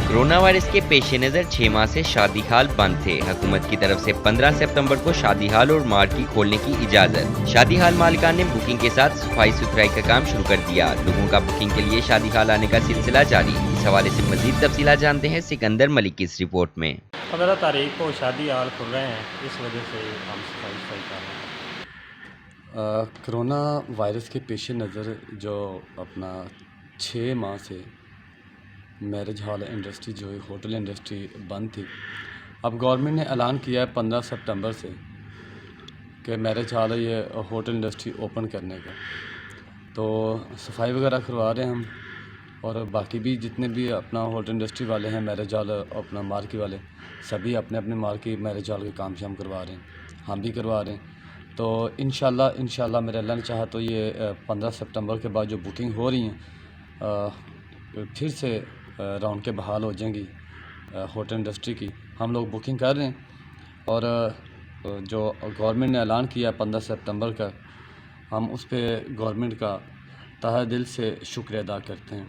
Corona virus के पेश नज़र 6 माह से शादी हाल बंद थे। हुकूमत की तरफ से 15 सितंबर को शादी हाल और मार्केट खोलने की इजाज़त। शादी हाल मालिकान ने बुकिंग के साथ सफाई सुथराई का काम शुरू कर दिया। लोगों का बुकिंग के लिए शादी हाल आने का सिलसिला जारी। इस हवाले से मजीद तफसीलात जानते हैं सिकंदर मलिक की इस रिपोर्ट में। 15 तारीख को शादी हाल खुल रहे हैं, इस वजह से हम सफाई कर रहे हैं। कोरोना वायरस के पेश नज़र जो अपना 6 माह से मैरिज हॉल इंडस्ट्री जो है होटल इंडस्ट्री बंद थी। अब गवर्नमेंट ने ऐलान किया है 15 सितंबर से कि मैरिज हॉल ये होटल इंडस्ट्री ओपन करने का। तो सफाई वगैरह करवा रहे हैं हम, और बाकी भी जितने भी अपना होटल इंडस्ट्री वाले हैं, मैरिज हॉल अपना मार्की वाले, सभी अपने अपने मार्की मैरिज हॉल के काम शाम करवा रहे हैं, हम भी करवा रहे हैं। तो इंशाल्लाह मेरे अल्लाह ने चाहा तो ये 15 सितंबर के बाद जो बुकिंग हो रही हैं फिर से राउंड के बहाल हो जाएंगी होटल इंडस्ट्री की। हम लोग बुकिंग कर रहे हैं, और जो गवर्नमेंट ने ऐलान किया 15 सितंबर का, हम उस पर गवर्नमेंट का तहे दिल से शुक्रिया अदा करते हैं।